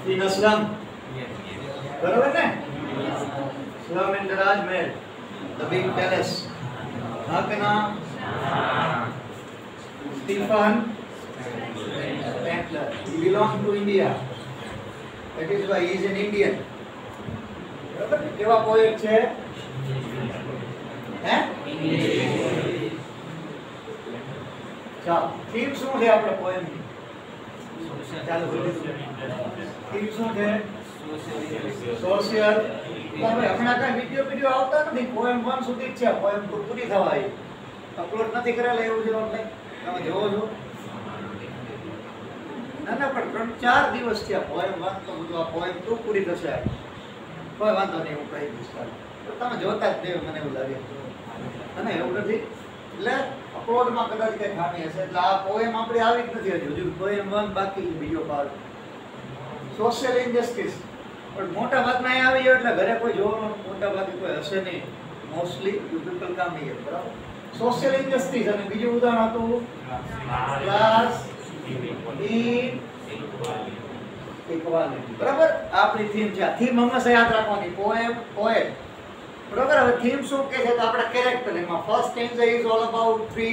in a slum. बराबर है? Slum in the Rajmahal, the big palace. Hakana, Stephen Tankler. He belongs to India. That is why he is an Indian. बराबर? केवा poet छे? हैं? ચાલો theme શું છે આપણે પોએમ ની ચાલો થીમ શું છે સોશિયલ તમે હમણાં કઈ વિડિયો આવતા નથી પોએમ 1 સુધી જ છે પોએમ પૂરી થવા આવી અપલોડ નથી કરેલા એવું છે ઓનલાઈન તમે જોવો છો ના ના પણ 3-4 દિવસ છે પોએમ 1 તો બધું આ પોએમ 2 પૂરી થશે કોઈ વાંધો નહીં હું કહી દઈશ તમે જોતા જ દેવ મને એવું લાગે અને એવું નથી એટલે અપલોડમાં કદાચ કઈ ખામી હશે એટલે આ પોએમ આપણે આવી જ નથી હજુ પોએમ 1 બાકી બીજો પાર્ટ સોશિયલ ઇન્જસ્ટિસ પણ મોટા ભાગના અહીં આવી જાય એટલે ઘરે કોઈ જોવાનું મોટા ભાગે કોઈ હશે નહીં મોસ્ટલી યુ પીપલ કામ હિયર બરાબર સોશિયલ ઇન્જસ્ટિસ અને બીજું ઉદાહરણ હતું ક્લાસ ઇક્વાલિટી બરાબર આપણી થીમ છે આ થીમ હંમેશા યાદ રાખવાની પોએમ પોએટ બરાબર હવે થીમ શું કહે છે તો આપણા કેરેક્ટર એમાં first stanza is all about 3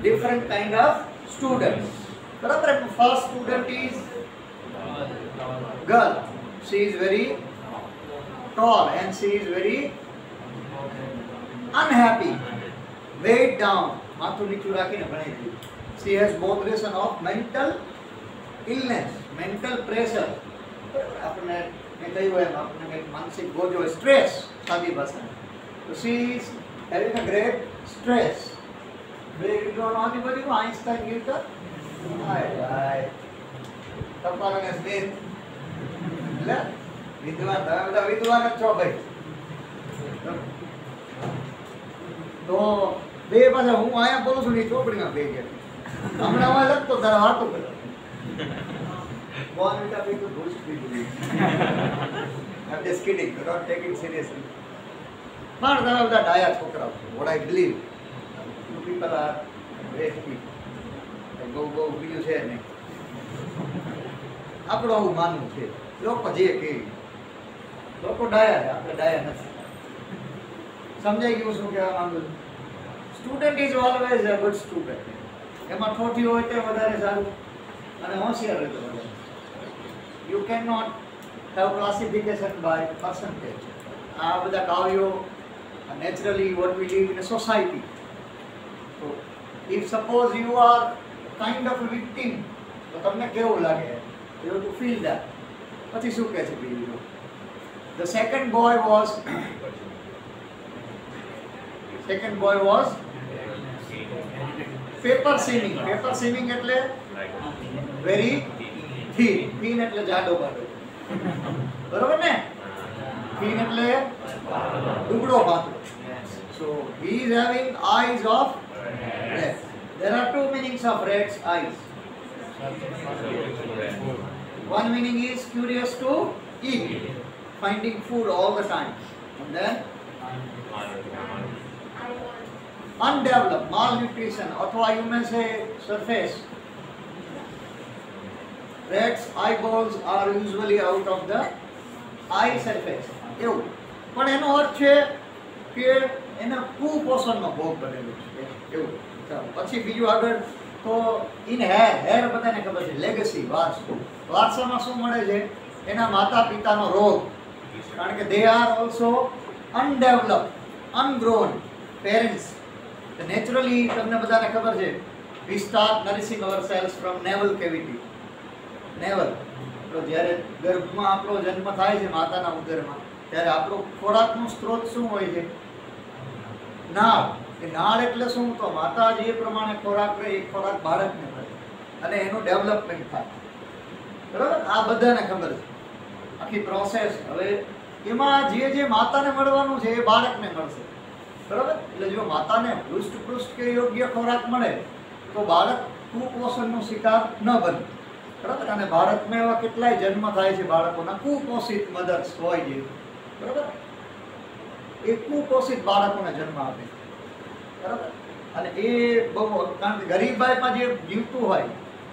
different kind of students બરાબર first student is girl she is very tall and she is very unhappy weighed down માથું નીચું રાખીને ભણે છે she has moderation of mental illness mental pressure આપણે મેં કહ્યું એમ આપણે માનસિક બોજો સ્ટ્રેસ સાદી ભાષામાં તો she is having a great stress very good on the body Einstein gives her hi તપારને સ્મિત એટલે વિદ્વાન તમે બધા વિદ્વાન જ છો ભાઈ તો બે પાછા હું આયા બોલું છું ને ચોપડીમાં બે ગયા હમણાં હું લખતો તારા વાતો કરે One will be to boost people. I'm just kidding. Do not take it seriously. પણ તમે બધા ડાયા છોકરાઓ છો what I believe you people are great people બહુ બીજું છે નહીં આપણું આવું માનવું છે લોકો જે કહે લોકો ડાયા છે આપણે ડાયા નથી સમજાઈ ગયું શું કહેવા માંગુ છું student is always a good student એમાં ઠોઠી હોય તે વધારે સારું અને હોશિયાર હોય તો વધારે you cannot have classification by percentage આ બધા કાવ્યો naturally what we live in a society so if suppose you are kind of a victim તો તમને કેવું લાગે you have to feel that પછી શું કહે છે બીજું the second boy was paper seeming એટલે very thin એટલે જાડો બાડો બરોબર ને thin એટલે દુબળો પાતળો so he is having eyes of red there are two meanings of red's eyes one meaning is curious to eat finding food all the time and then undeveloped malnutrition अथवा you may say surface Rats eyeballs are usually out of the eye surface એવું પણ એનો અર્થ છે કે એને કુપોષણનો ભોગ બનેલો છે એવું પછી બીજું આગળ તો ઇન હેર બધાને ખબર છે લેગસી વારસામાં શું મળે છે એના માતા પિતાનો રોગ કારણ કે they are also undeveloped ungrown parents naturally તમને બધાને ખબર છે we start nourishing ourselves from navel cavity naval તો જ્યારે ગર્ભમાં આપણો જન્મ થાય છે માતાના ઉદરમાં ત્યારે આપણો ખોરાકનો સ્ત્રોત શું હોય છે નાળ એ નાળ એટલે શું તો માતા જે પ્રમાણે ખોરાક લે એ ખોરાક બાળકને મળે અને એનું ડેવલપમેન્ટ થાય બરાબર આ બધાને ખબર છે આખી પ્રોસેસ હવે એમાં જે માતાને મળવાનું છે એ બાળકને મળશે બરાબર એટલે જો માતાને હૃષ્ટપુષ્ટ કે યોગ્ય ખોરાક મળે તો બાળક કુપોષણનો શિકાર ન બને બરાબર અને ભારતમાં એવા કેટલાય જન્મ થાય છે બાળકોના કુપોષિત મધર્સ હોય છે બરાબર એ કુપોષિત બાળકોને જન્મ આપે બરાબર અને એ બહુ કારણ કે ગરીબાઈમાં જે જીવતું હોય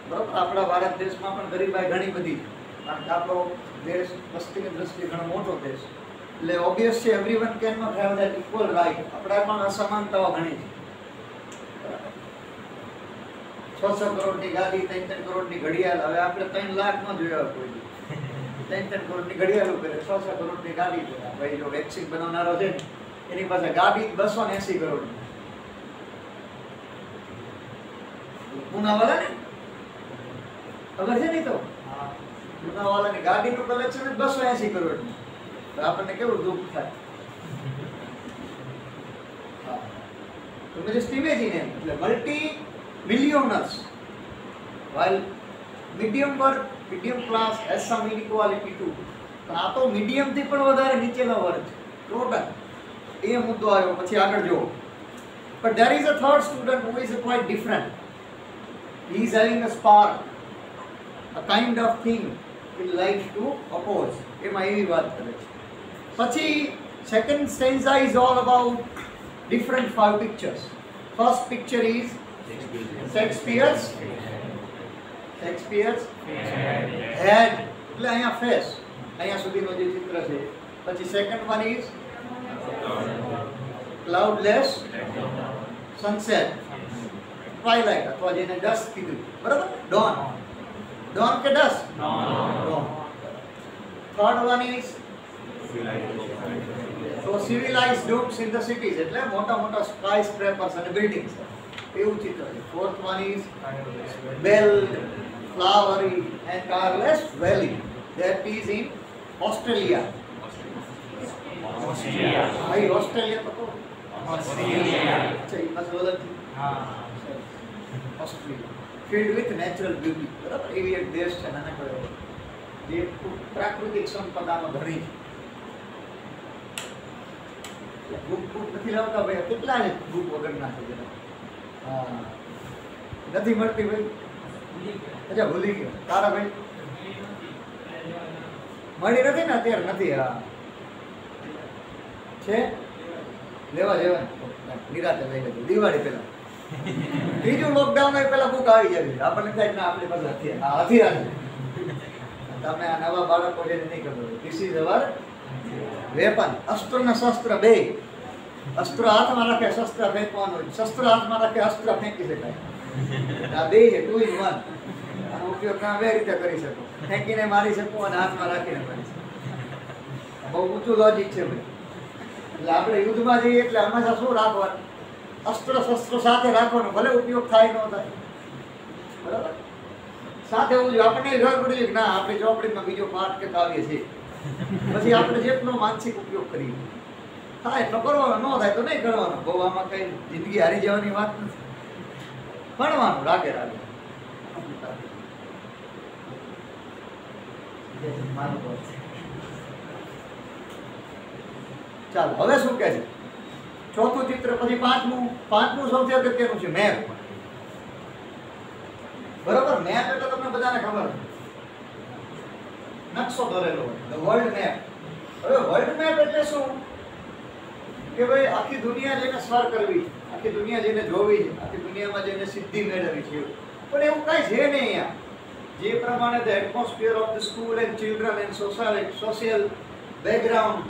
બરાબર આપણા ભારત દેશમાં પણ ગરીબાઈ ઘણી બધી કારણ કે આપણો દેશ વસ્તીની દ્રષ્ટિએ ઘણો મોટો દેશ, એટલે obviously everyone can not have that equal right. આપણે પણ અસમાનતાઓ ઘણી છે. 600 કરોડની ગાડી, 3 કરોડની ઘડિયાળ. હવે આપણે 3 લાખ ન જોયા કોઈ 3 કરોડની ઘડિયાળો કરે, 600 કરોડની ગાડી કરે. ભાઈ જો વેક્સિન બનાવનારો છે ને એની પાસે ગાડી 280 કરોડની. પૂનાવાળા ને ખબર છે ને, તો પૂનાવાળાની ગાડીનું કલેક્શન 280 કરોડનું. તો આપણને કેવું દુઃખ થાય. તો just imagine it. એટલે multi millionaires, while medium work, medium class has some inequality too. પણ આ તો મીડિયમ થી પણ વધારે નીચેનો વર્ગ છે ટોટલ. એ મુદ્દો આવ્યો. પછી આગળ જુઓ. But there is a third student who is quite different. He is having a spark, a kind of thing he likes to oppose. એમાં એવી વાત કરે છે. પછી second stanza is all about different 5 pictures. First picture is Shakespeare's head, એટલે અહીંયા face, અહીંયા સુધીનો જે ચિત્ર છે. પછી second one is cloudless sunset, twilight અથવા જેને ડસ્ક કીધું, બરાબર? ડોન કે dusk? Dawn. Third one is so civilized domes in the cities, એટલે મોટા મોટા સ્કાય સ્ક્રેપર્સ અને બિલ્ડિંગ્સ, એવું ચિત્ર છે. Fourth one is bald, flowery and careless valley, that is in Australia. ભાઈ ઓસ્ટ્રેલિયા તો ઓસ્ટ્રેલિયા છે, એ પાછું અલગ છે. Australia filled with natural beauty, બરાબર? એવી એક દેશ છે નાનકડો જે પ્રાકૃતિક સંપદાનો ધણી છે. બુક નથી લાવતા ભાઈ, કેટલા છે બુક વગરના છે જરા. હા, નથી મળતી ભાઈ. અચ્છા, ભૂલી ગયો. તારા ભાઈ મળી નથી ને અત્યારે? નથી. હા છે, લેવા જવાનું નિરાતે લઈ લેજો દિવાળી પહેલા. ત્રીજું લોકડાઉન હોય પહેલા બુક આવી જાય. આપણને થાય ના આપણી પાસે હથિયાર છે. તમે આ નવા બાળકો છે નહીં ખબર. This is our weapon. અસ્ત્ર ને શસ્ત્ર બે. અસ્ત્ર હાથમાં રાખે, શસ્ત્ર ફેંકવાનું. શસ્ત્ર હાથમાં રાખે, અસ્ત્ર ફેંકી શકાય. આ બે છે, 2 in 1. આનો ઉપયોગ તમે બે રીતે કરી શકો. ફેંકીને મારી શકો અને હાથમાં રાખીને મારી શકો. બહુ ઊંચું લોજિક છે ભાઈ. એટલે આપણે યુદ્ધમાં જઈએ એટલે હંમેશા શું રાખવાનું? અસ્ત્ર શસ્ત્ર સાથે રાખવાનું, ભલે ઉપયોગ થાય ન થાય, બરાબર? સાથે એવું જોઈએ. આપણને ખબર પડી કે ના, આપણે ચોપડીમાં બીજો પાઠ કે કાવ્ય છે, પછી આપણે જેટલો માનસિક ઉપયોગ કરીએ થાય એટલો કરવાનો, ન થાય તો નહીં કરવાનો. બહુ આમાં કઈ જિંદગી હારી જવાની વાત નથી. ભણવાનું રાગે રાગે. ચાલો, હવે શું કહે છે? ચોથું ચિત્ર. પછી પાંચમું સૌથી અગત્યનું છે મેપ. બરોબર? મેપ એટલે તમને બધાને ખબર છે, નકશો દોરેલો હોય, ધ વર્લ્ડ મેપ. હવે વર્લ્ડ મેપ એટલે શું? કે ભાઈ આખી દુનિયા જેને સર કરવી, આખી દુનિયા જેને જોવી છે, આખી દુનિયામાં જેને સિદ્ધિ મેળવવી છે, પણ એવું કઈ છે નહીં અહીંયા. જે પ્રમાણે the atmosphere of the school and children and social background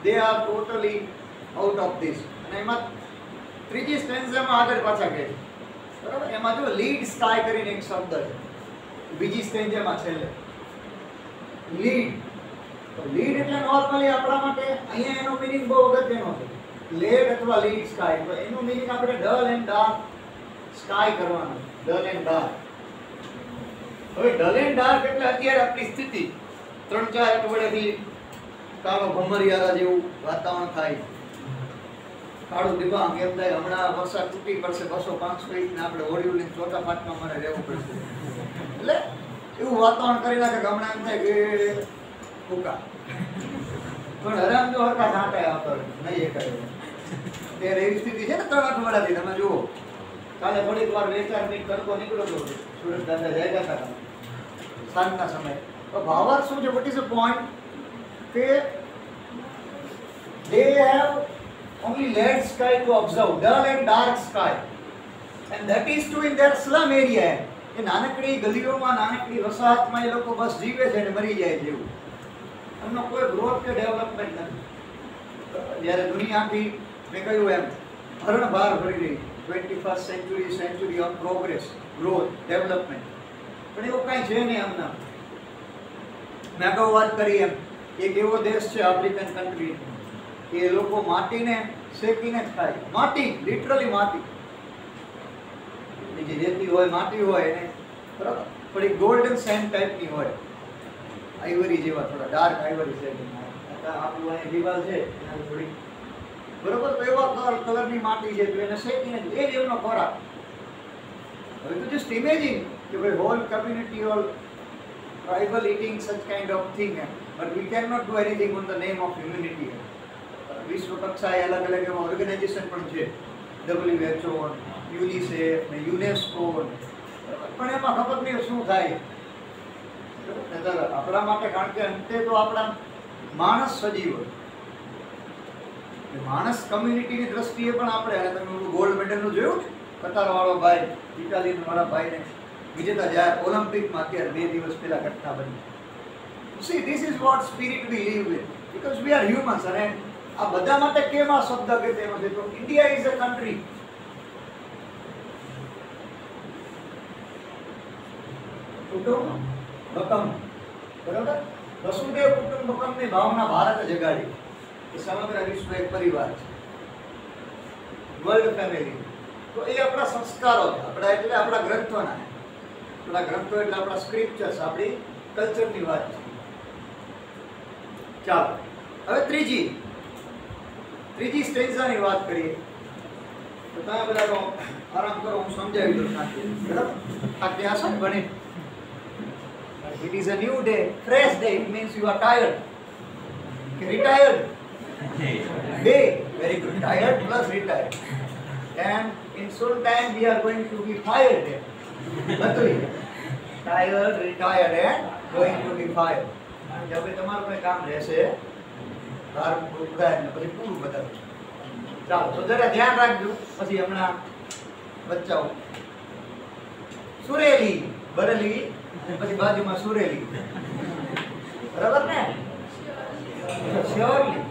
they are totally out of this. અને એમાં ત્રીજી સ્ટેન્ઝામાં આગળ પાછા કહે છે, બરાબર? એમાં જો લીડ સ્કાય કરીને એક શબ્દ છે બીજી સ્ટેન્ઝામાં છેલ્લે. લીડ એટલે નોર્મલી આપણા માટે અહીંયા એનો મીનિંગ બહુ અગત્યનો છે. લેડ અથવા લીડ સ્કાય, તો એનું મીનિંગ આપણે ડલ એન્ડ ડાર્ક સ્કાય કરવાનું. Dull and dark. હવે ડલ એન્ડ ડાર્ક એટલે અત્યારે આપણી સ્થિતિ 3-4 અઠવાડિયાથી કાળો ભમરિયાળા જેવું વાતાવરણ થાય, કાળું દિબાંગ એમ થાય હમણાં વરસાદ તૂટી પડશે 200-500 ઇંચ ને આપણે હોળીઓની ચોથા પાંચમાં મને રહેવું પડશે. એટલે એવું વાતાવરણ કરી નાખે કે હમણાં એમ થાય કે ફૂકા પણ હરામ જો હરકા ઝાંટાય આવતો નહીં એ કરે. ત્યારે એવી સ્થિતિ છે ને 3 અઠવાડિયાથી. તમે જુઓ, કાલે થોડીક વાર 2-4 મિનિટ તડકો નીકળ્યો હતો, સુરત દાદા જાય હતા સાંજના સમયે. તો ભાવાર્થ શું છે? What is the point? કે they have only lead sky to observe, dull and dark sky, and that is true in their slum area. એ નાનકડી ગલીઓમાં નાનકડી વસાહતમાં એ લોકો બસ જીવે છે અને મરી જાય છે એવું. એમનો કોઈ ગ્રોથ કે ડેવલપમેન્ટ નથી. જ્યારે દુનિયા આખી મેં કહ્યું એમ હરણભાર ભરી રહી 21st century of progress, growth, development, પણ એવું કાંઈ છે નહીં એમના. મેં અગાઉ વાત કરી એમ એક એવો દેશ છે આફ્રિકન કન્ટ્રી કે એ લોકો માટીને શેકીને જ ખાય. માટી, લિટરલી માટી, જે રેતી હોય માટી હોય એને બરાબર થોડી ગોલ્ડન સેન્ડ ટાઈપની હોય, આઈવરી જેવા, થોડા ડાર્ક આઈવરી સેન્ડ. આપણું અહીં દિવાલ છે એના થોડી બરોબર તો એવા કલરની માટી છે તો એને શેકીને એ જ એમનો ખોરાક. હવે તો જસ્ટ ઇમેજિન કે ભાઈ whole community all tribal eating such kind of thing, but we cannot do anything on the name of humanity. વિશ્વ કક્ષાએ અલગ અલગ એવા ઓર્ગેનાઇઝેશન પણ છે, WHO, યુનિસેફ ને યુનેસ્કો, પણ એમાં ખબર નહીં શું થાય આપણા માટે. કારણ કે અંતે તો આપણા માણસ સજીવ, માણસ કમ્યુનિટીની દ્રષ્ટિએ પણ આપણે, અને તમે ગોલ્ડ મેડલનું જોયું કતાર વાળો ભાઈ, ઇટાલિયન વાળા ભાઈને વિજેતા જ્યારે ઓલિમ્પિકમાં અત્યારે 2 દિવસ પહેલા ઘટના બની. See this is what spirit we live with, because we are humans. અને આ બધા માટે કેમ આ શબ્દ અગત્યનો છે? તો ઇન્ડિયા ઇઝ અ કન્ટ્રી કુટુંબકમ, બરાબર? વસુદેવ કુટુંબકમની ભાવના ભારતે જગાડી કે સમગ્ર વિશ્વ એક પરિવાર છે, વર્લ્ડ ફેમિલી. તો એ આપણા સંસ્કારો છે, આપણા એટલે આપણા ગ્રંથોના, આપણા ગ્રંથો એટલે આપણા સ્ક્રિપ્ચર્સ, આપણી કલ્ચરની વાત છે. ચાલો હવે ત્રીજી સ્ટેન્ઝાની વાત કરીએ. તો તમે બધા આરામ કરો, હું સમજાવી દઉં સાથે, બરાબર? આ ત્યાં છે બને. It is a new day, fresh day. It means you are tired. Retired. Day. Very good. Tired plus retired. And in soon time we are going to be fired. Tired, retired and going to be fired. जब તમારું કોઈ કામ રહેશે બહાર ઉભરાય ને પછી પૂરું બતાવું. ચાલો તો જરા ધ્યાન રાખજો, પછી હમણાં બચ્ચાઓ. સુરેલી, બરેલી, પછી બાજુમાં સુરેલી, બરાબર ને? શ્યોરલી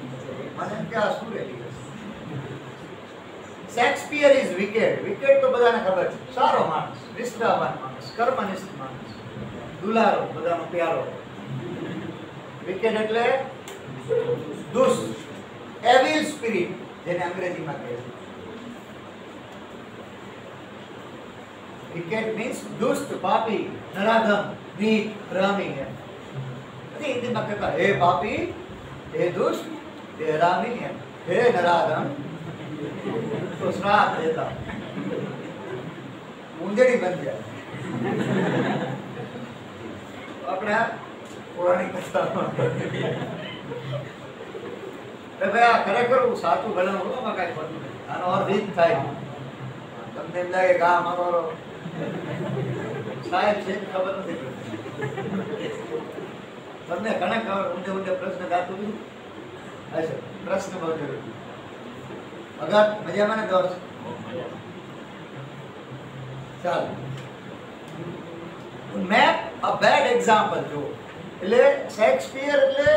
મને ક્યાં સુરેલી. Shakespeare is wicket. વિકેટ તો બધાને ખબર છે, સારો માણસ, નિષ્ઠાવાન માણસ, કર્મનિષ્ઠ માણસ, દુલારો, બધાનો પ્યારો. વિકેટ એટલે દુષ્ટ, એવિલ સ્પિરિટ, જેને અંગ્રેજીમાં કહે છે. વિકેટ મીન્સ દુષ્ટ, પાપી, નરાધમ, નીચ, હરામી. હિન્દીમાં કહેતા હે પાપી, હે દુષ્ટ, હે હરામી, હે નરાધમ, તો શ્રાપ દેતા ઊંધેડી બન જાય. આપણે પૌરાણિક કથામાં ભાઈ આ ખરેખર સાચું ભણાવું, આમાં કાંઈ ખોટું નથી. આનો અર્થ એ જ થાય. તમને એમ લાગે કે આ મારો સાહેબ છે, ખબર નથી પડતી. તમને ઘણા ઊંડે પ્રશ્ન ગાતું હતું. અચ્છા, પ્રશ્ન બહુ જરૂરી. અગર મજામાં ને દોર. ચાલો મેં અ બેડ એક્ઝામ્પલ જો. એટલે શેક્સપિયર એટલે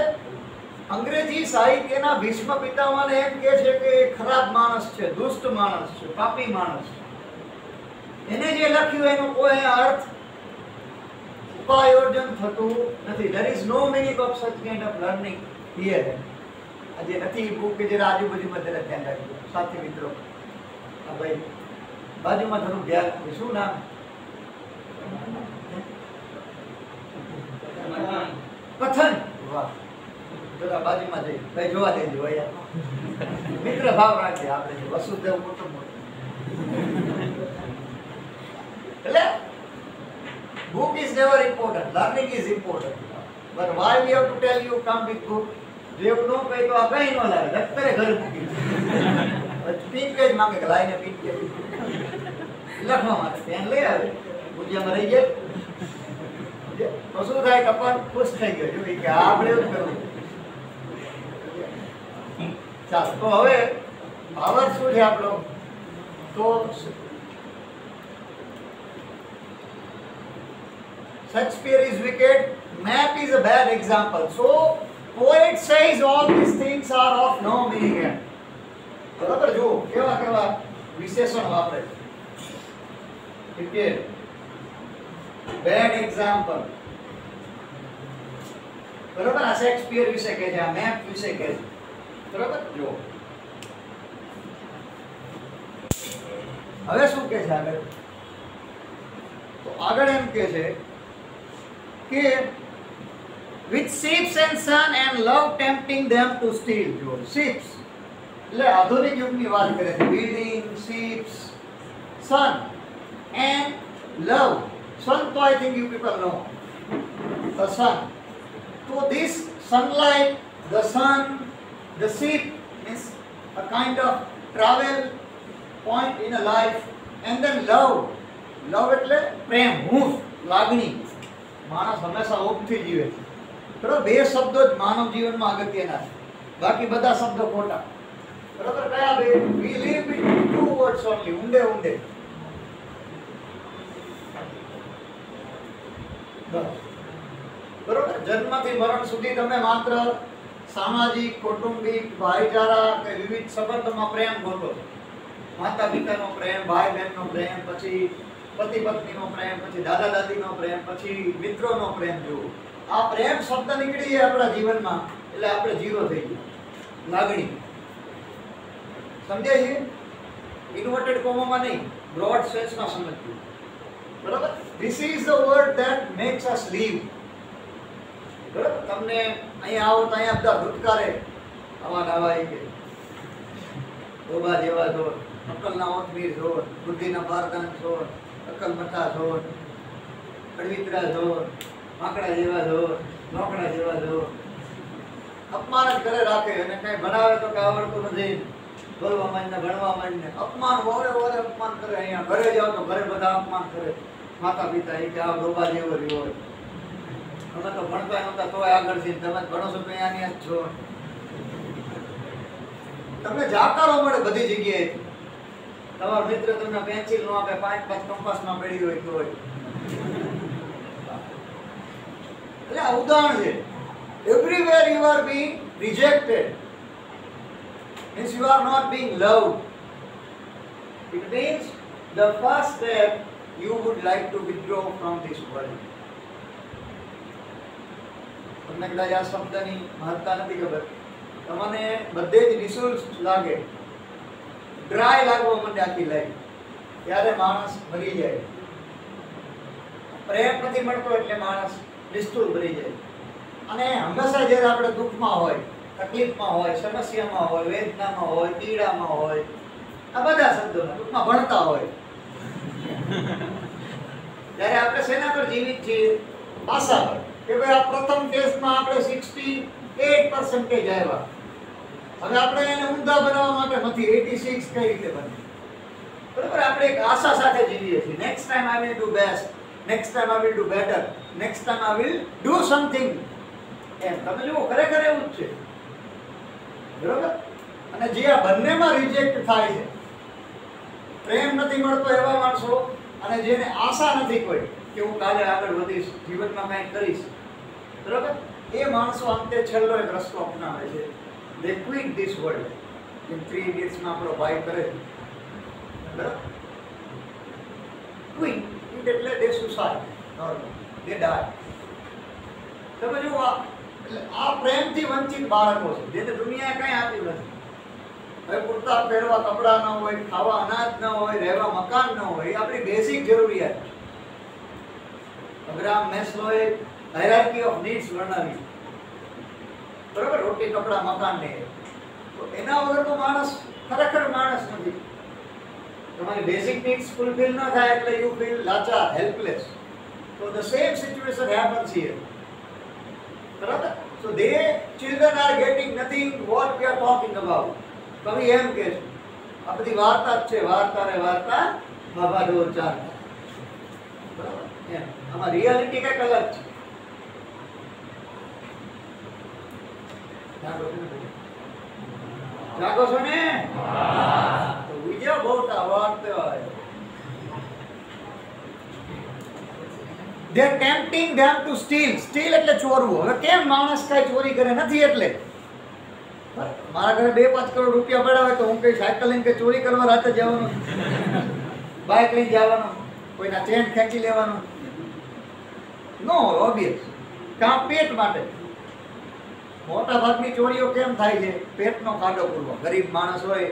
અંગ્રેજી સાહિત્યના ભીષ્મ પિતામહને એમ કહે છે કે ખરાબ માણસ છે, દુષ્ટ માણસ છે, પાપી માણસ છે. એને જે લખ્યું એનો કોઈ અર્થ ઉપાયોજન થતું નથી. there is no meaning of such kind of learning here. આજે નથી બુક કે જરા આજુબાજુમાં જરા ધ્યાન રાખજો સાથી મિત્રો. હા ભાઈ બાજુમાં થોડું ધ્યાન. શું નામ? કથન. વાહ, જરા બાજુમાં જઈ ભાઈ જોવા દેજો. અહીંયા મિત્ર ભાવ રાખજે. આપણે વસુદેવ કુટુંબ. એટલે book is never important, learning is important, but why we have to tell you come with book? જેવું ન કહે તો આ કઈ ન લાગે, દફતરે ઘર મૂકી પીન પેજ માંગે કે લાઈને પીન પેજ લખવા માટે પેન લઈ આવે, પૂજામાં રહી જાય તો શું થાય? કપાળ ખુશ થઈ ગયો જો કે આપણે એવું કરવું. ચાલો તો હવે ભાવાર્થ શું છે આપણો? તો Shakespeare is wicked. Map is a bad example. So poet says all these things are of no meaning here. બરાબર જો કેવા કેવા વિશેષણ વાપરે છે. Bad example. બરાબર આ શેક્સપિયર વિશે કહે છે, આ મેપ વિશે કહે છે. બરાબર જો હવે શું કહે છે આગળ? તો આગળ એમ કહે છે કે with ships and sun and love tempting them to steal. જો ships એટલે આધુનિક યુગની વાત કરે છે. Building, ships, sun and love. Sun to I think you people know the sun. So this sunlight, the sun, the ship is a kind of travel point in a life, and then love. Love એટલે પ્રેમ, હૂંફ, લાગણી. માણસ હંમેશા હૂંફથી જીવે છે. બરાબર બે શબ્દો જ માનવ જીવનમાં અગત્યના છે, બાકી બધા શબ્દો ખોટા. બરાબર કયા બે? we live with two words only, ઊંડે ઊંડે. બરોબર જન્મથી મરણ સુધી તમે માત્ર સામાજિક, કૌટુંબિક, ભાઈચારા કે વિવિધ સંબંધોમાં પ્રેમ ગોતો છો. માતા પિતાનો પ્રેમ, ભાઈ બહેનનો પ્રેમ, પછી પતિ પત્નીનો પ્રેમ, પછી દાદા દાદીનો પ્રેમ, પછી મિત્રોનો પ્રેમ. જુઓ આ પ્રેમ શબ્દ નીકળી જાય આપણા જીવનમાં એટલે આપણે ઝીરો થઈ ગયું. લાગણી સમજાય છે? ઇન્વર્ટેડ કોમામાં નહીં, બ્રોડ સેન્સમાં સમજવું. બરાબર this is the word that makes us live. બરાબર તમને અહીંયા આવો તો અહીંયા બધા ધુટકારે આવા નાવા કે ડોબા જેવા છો, અક્કલના ઓથમીર છો, બુદ્ધિના બારદાન છો, અક્કલ મઠા છો, અડવિતરા છો, માકડા જેવા છો, નોકડા જેવા છો. અપમાન જ કરે રાખે અને કઈ ભણાવે તો કઈ આવડતું નથી. બોલવા માંડીને ભણવા માંડીને અપમાન વરે વરે અપમાન કરે. અહીંયા ઘરે જાઓ તો ઘરે બધા અપમાન કરે. માતા પિતા એ કે આ ડોબા જેવો રહ્યો હોય, અમે તો ભણતા નહોતા તોય આગળ છે, તમે ભણો છો તો અહીંયાની જ છો. તમને જાકારો મળે બધી જગ્યાએ. તમારો મિત્ર તમને પેન્સિલ નો આપે, 5 કંપાસમાં પડી હોય તો એટલે આ ઉદાહરણ છે. everywhere you are being rejected means you are not being loved. It means the first step you would like to withdraw from this world. તમને કદાચ આ શબ્દની મહત્તા નથી ખબર. તમને બધે જ નિશુલ્ક લાગે, ડ્રાય લાગવા માંડે આખી લાઈફ, ત્યારે માણસ મરી જાય. પ્રેમ નથી મળતો એટલે માણસ નિષ્ઠુર બની જાય. અને હંમેશા જ્યારે આપણે દુઃખમાં હોય, તકલીફમાં હોય, સમસ્યામાં હોય, વેદનામાં હોય, પીડામાં હોય, આ બધા શબ્દોમાં ટૂંકમાં ભણતા હોય, ત્યારે આપણે શેના પર જીવિત છીએ? આશા પર કે ભાઈ આ પ્રથમ ટેસ્ટમાં આપણે 68% આવ્યા. હવે આપણે એને ઊંધા બનાવવા માટે નથી 86 કઈ રીતે બને? બરાબર આપણે એક આશા સાથે જીવીએ છીએ. Next time I will do best, next time I will do better, next time I will do something. એમ તમે જુઓ ખરેખર એવું જ છે. બરાબર અને જે આ બંનેમાં રિજેક્ટ થાય છે, પ્રેમ નથી મળતો એવા માણસો અને જેને આશા નથી કોઈ કે હું કાલે આગળ વધીશ, જીવનમાં કંઈક કરીશ, બરાબર એ માણસો અંતે છેલ્લો એક રસ્તો અપનાવે છે. they quit this world. in 3 years માં આપણો ભાઈ કરે છે, બરાબર quit એટલે they suicide, they die. તમે જુઓ આ પ્રેમથી વંચિત બાળકો છે જેને દુનિયાએ કંઈ આપ્યું નથી. હવે પૂરતા પહેરવા કપડાં ન હોય, ખાવા અનાજ ન હોય, રહેવા મકાન ન હોય, એ આપણી બેઝિક જરૂરિયાત છે. અબ્રાહમ મેસ્લોએ હાયરાર્કી ઓફ નીડ્સ વર્ણવી, બરાબર રોટી, કપડાં, મકાન ને. તો એના વગર તો માણસ ખરેખર માણસ નથી. તમારી બેઝિક નીડ્સ ફૂલફિલ ન થાય એટલે યુ ફીલ લાચાર, હેલ્પલેસ. તો the same situation happens here. બરાબર so they children are getting nothing what we are talking about. કવિ એમ કહે છે આ બધી વાર્તા જ છે, વાર્તા રે વાર્તા બાબા ડોર ચાર. બરાબર એમ આમાં રિયાલિટી કંઈક અલગ છે. જાગો છો ને? તો બીજો બહુ વાર્તા હોય. they are tempting them to steal. Steal એટલે ચોરવું. હવે કેમ માણસ કાંઈ ચોરી કરે નથી એટલે મારા ઘરે 2-5 કરોડ રૂપિયા પડ્યા હોય તો હું કઈ સાયકલ લઈને કઈ ચોરી કરવા રાતે જવાનું, બાઇક લઈને જવાનું, કોઈના ચેન ખેંચી લેવાનું? નો, ઓબ્વિયસ. કાં પેટ માટે. મોટા ભાગની ચોરીઓ કેમ થાય છે? પેટનો ખાડો પૂરવા. ગરીબ માણસ હોય,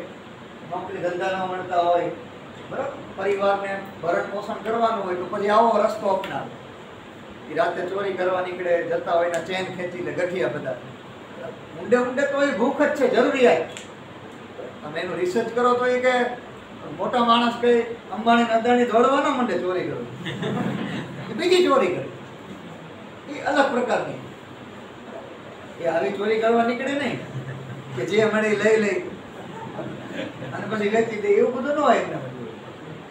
નોકરી ધંધા ન મળતા હોય, બરાબર, પરિવારને ભરણ પોષણ કરવાનું હોય તો પછી આવો રસ્તો અપનાવે. એ રાતે ચોરી કરવા નીકળે, જતા હોય એના ચેન ખેંચી લે, ગઠિયા બધા. ઊંડે ઊંડે તો એ ભૂખ જ છે, જરૂરિયાત. તમે એનું રિસર્ચ કરો તો એ કે મોટા માણસ કઈ અંબાણી અદાણી દોડવા ન માંડે ચોરી કરો, બીજી ચોરી કરે, એ અલગ પ્રકારની. એ આવી ચોરી કરવા નીકળે નહીં કે જે મળે લઈ લઈ અને પછી વેચી દે, એવું બધું ન હોય એમને.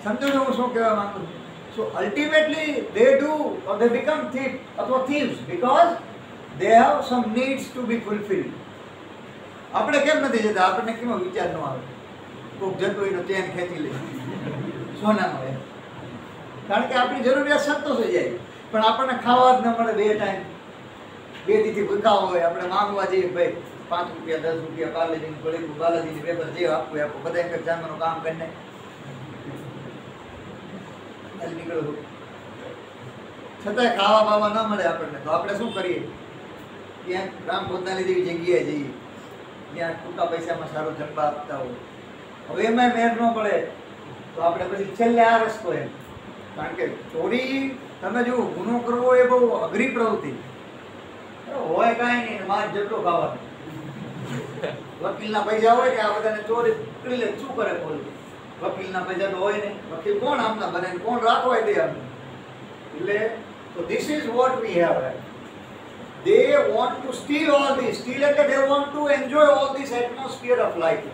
સમજો છો હું શું કહેવા માંગુ છું? So ultimately they do or they become thief અથવા thieves because they have some needs to be fulfilled. આપણે કેમ નથી જતા? આપણને કેમ વિચાર ન આવે? કોઈક જતું એનો ચેન ખેંચી લે સોનાનો એમ, કારણ કે આપણી જરૂરિયાત સંતોષાઈ જાય. પણ આપણને ખાવા જ ન મળે 2 ટાઈમ, 2 દીથી ભૂખા હોય, આપણે માંગવા જઈએ ભાઈ 5 રૂપિયા 10 રૂપિયા પાર્લેજીનું ગળીનું બાલાજીની પેપર જે આપવું આપો, બધા એક જાનવાનું કામ કરીને નીકળવું, છતાંય ખાવા બાવા ન મળે આપણને, તો આપણે શું કરીએ? ત્યાં રામ પોતાની જેવી જગ્યાએ જઈએ ત્યાં ટૂંકા પૈસામાં સારો જમવા આપતા હોય. હવે એમાં મેર ન પડે તો આપણે પછી છેલ્લે આ રસ્તો એમ. કારણ કે ચોરી, તમે જો ગુનો કરવો એ બહુ અઘરી પ્રવૃત્તિ હોય. કાંઈ નહીં, માર જેટલો ખાવાનું. વકીલના પૈસા હોય કે આ બધાને ચોરી કરી લે, શું કરે પોલીસ? વકીલના પૈસા તો હોય નહીં, વકીલ કોણ આમના બને, કોણ રાખવા દે આમ? એટલે તો this is what we have. They want to steal all this. Steal એટલે they want to enjoy all this atmosphere of life.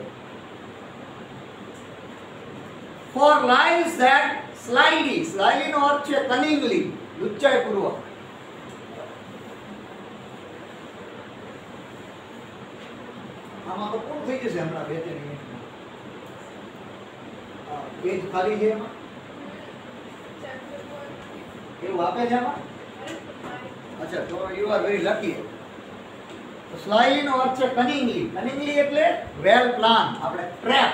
For lives that slyly, slyly નો અર્થ છે cunningly, લુચ્ચાઈપૂર્વક. આમાં તો કોણ થઈ જશે હમણાં 2-3 મિનિટમાં? પેજ ખાલી છે એમાં એવું આપે છે આમાં? અચ્છા, તો યુ આર વેરી લકી. તો સ્લાયલી નો અર્થ છે કનિંગલી. કનિંગલી એટલે વેલ પ્લાન. આપણે ટ્રેપ,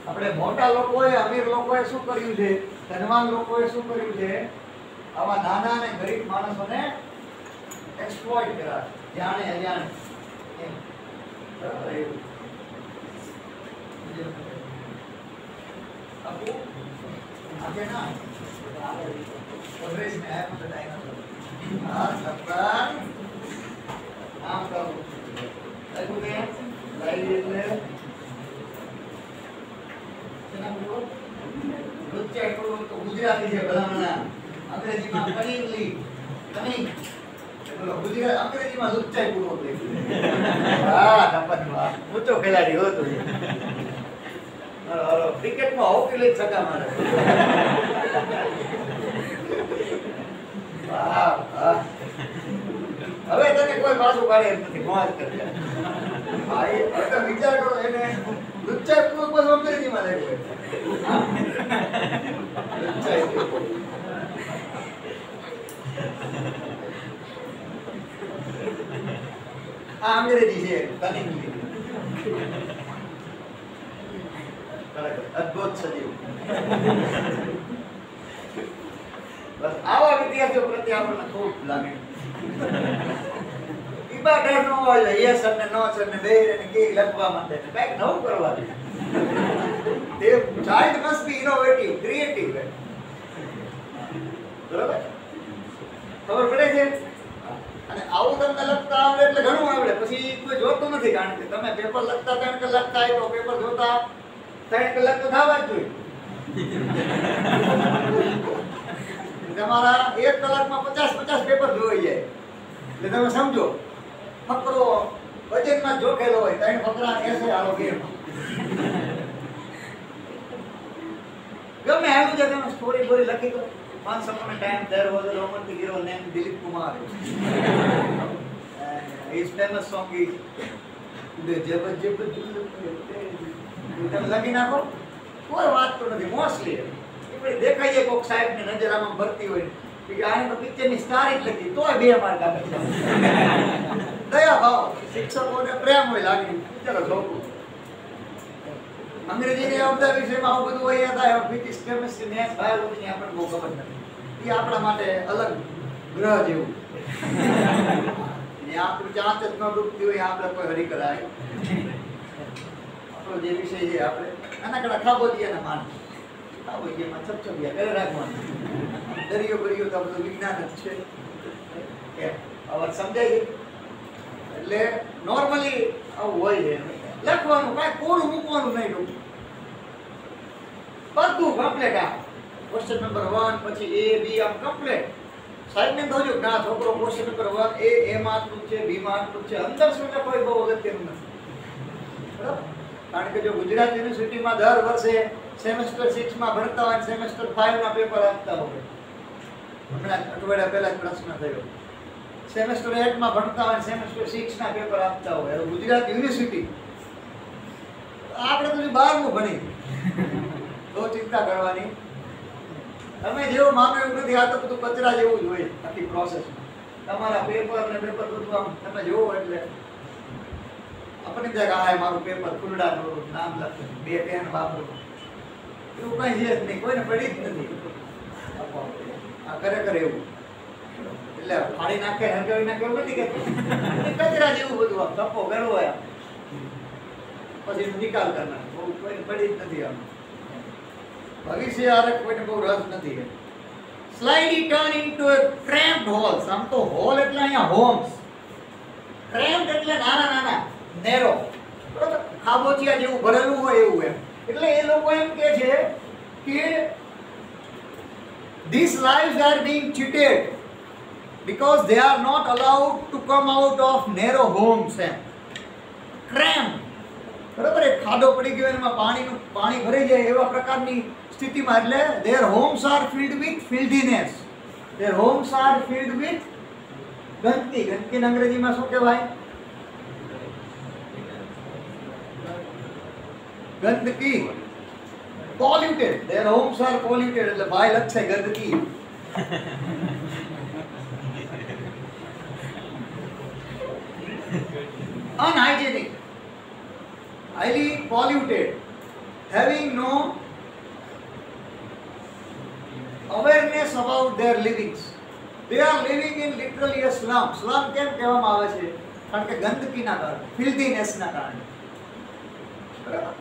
આપણે મોટા લોકોએ, અમીર લોકોએ શું કર્યું છે, ધનવાન લોકોએ શું કર્યું છે, આવા નાના અને ગરીબ માણસોને એક્સપ્લોઇટ કર્યા, જાણે અજાણે એમ. બરાબર એવું આપો આજે ના always May have the dinosaur. આ સપ્તાહ નામ કરું લખું કે લાઈવ એટલે તેના બોલો લુચ્ચા કરું તો ગુજરાતી છે ભલામણા, અંગ્રેજીમાં કનિંગલી, કનિંગ બોલો ગુજરાતી, અંગ્રેજીમાં લુચ્ચાઈ પૂર્વક લખ્યું. હા નંબરમાં ઊંચો ખેલાડી હતો. હાલો ક્રિકેટમાં હોકી લઈ છક્કા મારે. હવે તને કોઈ પાછું કાઢે એમ નથી, મોજ કરે. ભાઈ હવે વિચાર કરો, એને લુચ્ચાઈ પૂર્વક બસ અંગ્રેજીમાં લખ્યું. આ અંગ્રેજી છે કનિંગલી. અદ્ભુત સજીવ. બસ આવા વિદ્યાર્થીઓ પ્રત્યે આપણને ખૂબ લાગે. ઈબા ડર ન હોય, યસ અને નો અને બે અને કે લખવા માંડે, કંઈક નવું કરવા દે. તે child must be innovative, creative. બરાબર ખબર પડે છે? અને આવું તમને લખતા આવડે એટલે ઘણું આવડે, પછી કોઈ જોતું નથી. કારણ કે તમે પેપર લખતા 3 કલાક થાય તો પેપર જોતા 3 કલાક તો થવા જ જોઈએ. તમારા 1 કલાકમાં 50 પેપર જોઈ જાય. એટલે તમે સમજો, ફકરો બજેટમાં જોખેલો હોય, 3 ફકરા એસે આલો ગેમ. ગમે આવું છે, તમે સ્ટોરી બોરી લખી દો. Once upon a time there was a romantic hero named Dilip Kumar. His famous song is "The Jab Jab તમે લખી નાખો, કોઈ વાત તો નથી. મોસ્ટલી એ દેખાય છે કોઈક સાહેબની નજર આમાં ભરતી હોય, કે આને તો પિક્ચરની સ્ટાર જ લખી તોય 2 માર્ક આપે છે. દયા ભાવ શિક્ષકોને પ્રેમ હોય લાગણી ચલો જોવું. અંગ્રેજીની અવધા વિષયમાં આવું બધું હોય હતા ફિઝિક્સ કેમિસ્ટ્રી મેથ્સ બાયોલોજી આપણને બહુ ખબર નથી. એ આપણા માટે અલગ ગ્રહ જેવું. ને આપણું ચાંચ જ ન ડૂબતી હોય આપણે કોઈ હરી કરાય. આપણો જે વિષય છે આપણે નાનકડા ખાબોદિયાના માણસ ખાબોદિયામાં છપછપિયા કરે રાખવાનું. દરિયો બરિયો તો બધું વિજ્ઞાન જ છે. હવે સમજાય છે. એટલે નોર્મલી આવું હોય છે લખવાનું કાંઈ કોરું મૂકવાનું નહીં. બધું કમ્પ્લીટ આ ક્વેશ્ચન નંબર 1 પછી A B આમ કમ્પ્લીટ. સાહેબને જોજો કે આ છોકરો ક્વેશ્ચન નંબર 1 A માર્કનું છે B માર્કનું છે અંદર શું છે કોઈ બહુ અગત્યનું નથી. બરાબર? કારણ કે જો ગુજરાત યુનિવર્સિટીમાં દર વર્ષે સેમેસ્ટર 6 માં ભણતા હોય સેમેસ્ટર 5 ના પેપર આપતા હોય. હમણાં અઠવાડિયા પહેલા જ પ્રશ્ન થયો. સેમેસ્ટર 8 માં ભણતા હોય સેમેસ્ટર 6 ના પેપર આપતા હોય. ગુજરાત યુનિવર્સિટી આપણે તો 12મું ભણી તો ચિંતા કરવાની. તમે જેવું માનો એવું નથી. આ તો બધું કચરા જેવું જ હોય આખી પ્રોસેસમાં. તમારા પેપર ને પેપર બધું આમ તમે જોવો એટલે આપણને થાય કે આ મારું પેપર ખુલ્લાનું નામ લખે 2 પેન વાપરું એવું કઈ છે જ નહીં. કોઈને પડી જ નથી. આ ખરેખર એવું એટલે ફાડી નાખે હરગાવી નાખે એવું નથી કહેતું. કચરા જેવું બધું આમ ધપ્પો કરવો હોય પછી નિકાલ કરનાર બહુ કોઈને પડી જ નથી. આમ ભવિષ્ય આરે કોઈને બહુ રસ નથી. સ્લાઇડલી ટર્ન ઇન્ટુ અ ક્રેમ્પ્ડ હોલ્સ. આમ તો હોલ એટલે અહીંયા હોમ્સ. ક્રેમ્પ્ડ એટલે નાના નાના નેરો. બરાબર? ખાબોચિયા જેવું ભરેલું હોય એવું એમ. એટલે એ લોકો એમ કહે છે કે these lives are being cheated because they are not allowed to come out of narrow homes and cramped. બરાબર? એક ખાડો પડી ગયો એમાં પાણી ભરાઈ જાય એવા પ્રકારની સ્થિતિમાં. એટલે their homes are filled with filthiness. their homes are filled with ગંદકી. ગંદકીને અંગ્રેજીમાં શું કહેવાય? ગંદકી. polluted. their homes are polluted. એટલે ભાઈ લક્ષે ગંદકી. unhygienic, highly polluted, having no awareness about their livings. they are living in literally a slum. slum કેમ કહેવામાં આવે છે? કારણ કે ગંદકીના કારણે, filthinessના કારણે. બરાબર?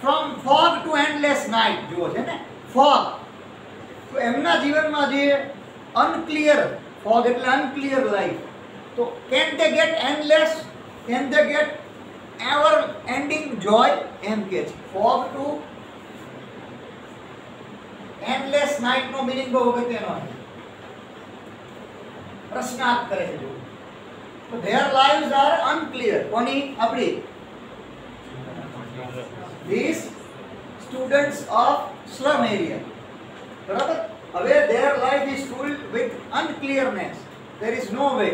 from fog to endless night. જુઓ છે ને fog. તો એમના જીવનમાં જે unclear, fog એટલે unclear life. તો can they get endless? can they get ever ending joy? એમ કે છે fog to endless night નો મીનિંગ બહુ અગત્યનો છે. પ્રશ્નાર્થ કરે છે. તો their lives are unclear. કોની? આપણી. these students of slum area. બરાબર? હવે their life is filled with unclearness. there is no way.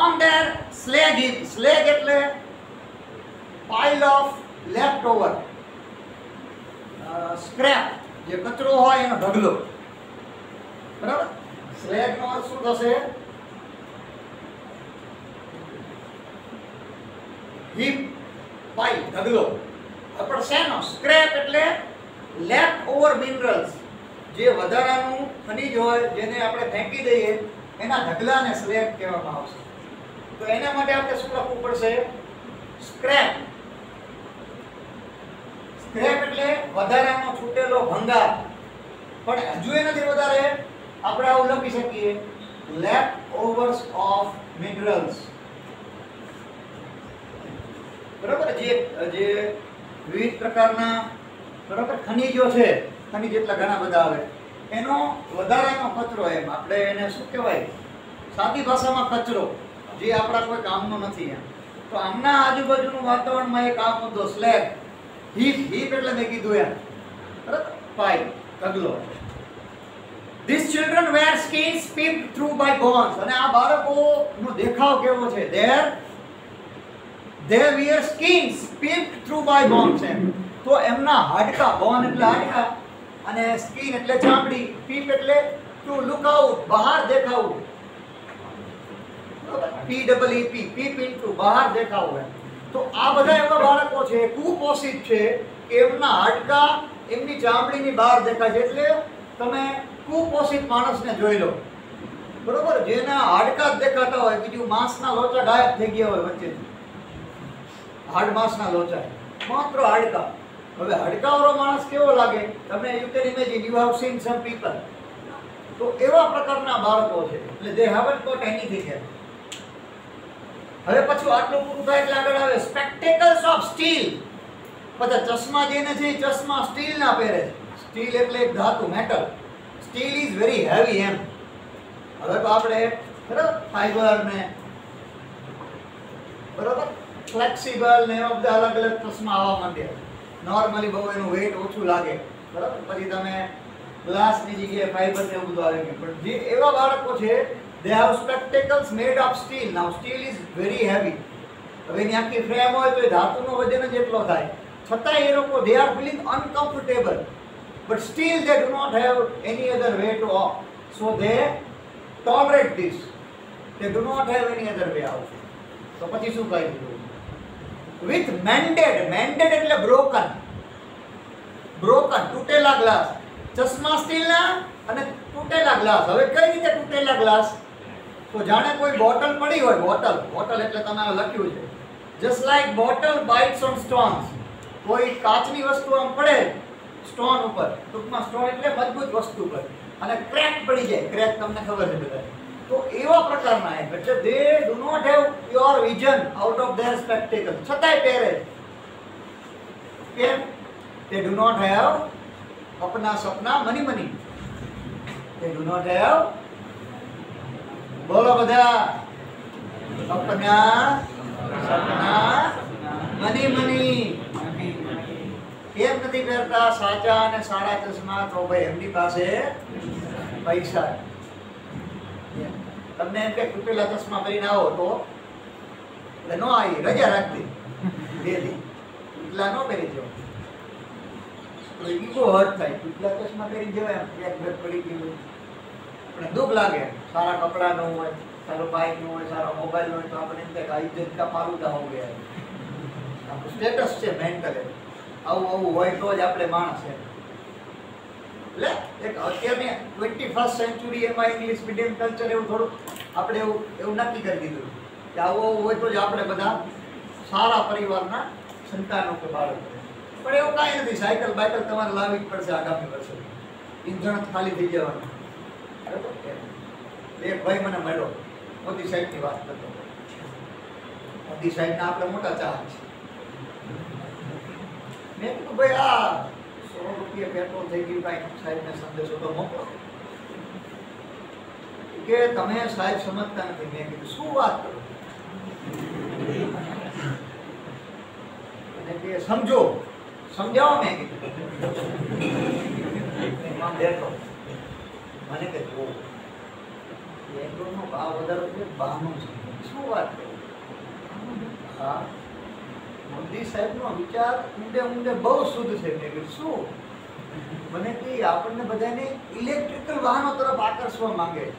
on their slag heap. slag એટલે pile of leftover scrap, જે કચરો હોય એનો ઢગલો. બરાબર? સ્લેગ નો અર્થ શું થશે? હીપ, પાઇલ, ઢગલો. પણ શેનો? સ્ક્રેપ એટલે લેફ્ટ ઓવર મિનરલ્સ. જે વધારાનું ખનિજ હોય જેને આપણે ફેંકી દઈએ એના ઢગલાને સ્લેગ કહેવામાં આવશે. તો એના માટે આપણે શું લખવું પડશે? સ્ક્રેપ. સ્ક્રેપ એટલે વધારાનો છૂટેલો ભંગાર. પણ હજુ એ નથી વધારે. આપણે આવું લખી શકીએ લેફ્ટ ઓવર્સ ઓફ મિનરલ્સ. બરાબર? જે વિવિધ પ્રકારના બરાબર ખનિજો છે, ખનિજ એટલા ઘણા બધા આવે, એનો વધારાનો કચરો. એમ આપણે એને શું કહેવાય? સાદી ભાષામાં કચરો, જે આપણા કોઈ કામનો નથી. એમ તો આમના આજુબાજુનું વાતાવરણમાં એક આ મુદ્દો સ્લેગ. હીપ, હીપ એટલે મેં કીધું એમ. બરાબર? પાઇલ, ઢગલો. These children wear skins picked through by bones. અને આ બાળકોનો દેખાવ કેવો છે? They wear skins picked through by bones. તો એમના હાડકા, બોન એટલે હાડકા અને સ્કિન એટલે ચામડી, પીપ એટલે ટુ લુક આઉટ, બહાર દેખાવું. PEEP, પીપ ઇન્ટુ બહાર દેખાવું. તો આ બધા એવા બાળકો છે કુપોષિત છે, એમના હાડકા એમની ચામડીની બહાર દેખાય છે. એટલે તમે કુપોષિત માણસને જોઈ લો, બરોબર, જેના હાડકા જ દેખાતા હોય, બીજું માંસના લોચા ગાયબ થઈ ગયા હોય વચ્ચેથી, હાડ માંસના લોચા, માત્ર હાડકા. હવે હાડકાવાળો માણસ કેવો લાગે તમને? You can imagine, you have seen some people. તો એવા પ્રકારના બાળકો છે, એટલે દે હેવન્ટ ગોટ એનીથિંગ એલ્સ. હવે પછી આટલું પૂરું થાય એટલે આગળ આવે સ્પેક્ટેકલ્સ ઓફ સ્ટીલ. બધા ચશ્મા જેને છે એ ચશ્મા સ્ટીલના પહેરે છે. સ્ટીલ એટલે એક ધાતુ, metal. Steel is very heavy એમ. હવે તો આપણે બરાબર ફાઈબર ને બરાબર ફ્લેક્સિબલ ને એવા બધા અલગ અલગ ચશ્મા આવવા માંડ્યા. નોર્મલી બહુ એનું વેઇટ ઓછું લાગે, બરાબર. પછી તમે ગ્લાસની જગ્યાએ ફાઈબર ને એવું બધું આવી ગયું. પણ જે એવા બાળકો છે, they have spectacles made of steel. Now steel is very heavy. હવે એની આખી ફ્રેમ હોય તો એ ધાતુનો વજન જ એટલો થાય. છતાં એ લોકો they are feeling uncomfortable, but still they do not have any other way to off. So they tolerate this. They do not have any other way out. તો પછી શું કહી દીધું? With mended એટલે broken, તૂટેલા ગ્લાસ. ચશ્મા સ્ટીલના અને તૂટેલા ગ્લાસ. હવે કઈ રીતે તૂટેલા ગ્લાસ? તો જાણે કોઈ બોટલ પડી હોય, બોટલ એટલે તમારે લખ્યું છે just like bottle bites on stones. કોઈ કાચની વસ્તુ આમ પડે સ્ટોન ઉપર, ટૂંકમાં સ્ટોન એટલે મજબૂત વસ્તુ પર, અને ક્રેક પડી જાય. ક્રેક તમને ખબર છે બધા. તો એવા પ્રકારના એટલે they do not have pure vision out of their spectacles. છતાંય પહેરે. કેમ? they do not have अपना सपना money. they do not have, બોલો બધા, अपना સપના મની. કેમ નથી પહેરતા સાચા અને સારા ચશ્મા? તો ભાઈ એમની પાસે પૈસા. તમને એમ કે તૂટેલા ચશ્મા પહેરીને આવો તો એટલે નો આવી, રજા રાખતી ડેલી, એટલા નો પહેરી જાવ. ઈગો હર્ટ થાય. તૂટેલા ચશ્મા પહેરી જવાય, એક બેગ પડી ગયું પણ દુઃખ લાગે. સારા કપડા ન હોય, સારો બાઇક ન હોય, સારો મોબાઈલ ન હોય તો આપણે એમ થાય કે ઇજ્જત કા પાલુદા હો ગયા. આપણું સ્ટેટસ છે મેન્ટલ. આવું હોય તો જ આપણે માણસ છે. એટલે એક અત્યારની 21st સેન્ચુરી એમાં ઇંગ્લિશ મીડિયમ કલ્ચર એવું થોડું આપણે એવું નક્કી કરી દીધું કે આવું હોય તો જ આપણે બધા સારા પરિવારના સંતાનો કે બાળકો. પણ એવું કાંઈ નથી. સાયકલ બાઇકલ તમારે લાવવી જ પડશે આગામી વર્ષે. ઈંધણ ખાલી થઈ જવાનું. એક ભાઈ મને મળ્યો, મોદી સાહેબની વાત કરતો. મોદી સાહેબના આપણે મોટા ચાહક છે. મેં કીધું ભાઈ આ 100 રૂપિયા પેટ્રોલ થઈ ગયું, કાંઈ સાહેબને સંદેશો તો મોકલો. કે તમે સાહેબ સમજતા નથી. મેં કીધું શું વાત કરો? અને કે સમજો, સમજાવો. મેં કીધું બેઠો. મને કે જો પેટ્રોલનો ભાવ વધારો છે, બહાનું છે. શું વાત કરો? હા, મોદી સાહેબનો વિચાર ઊંડે બહુ શુદ્ધ છે. મેં કીધું શું? મને કે આપણને બધાને ઇલેક્ટ્રિકલ વાહનો તરફ આકર્ષવા માંગે છે.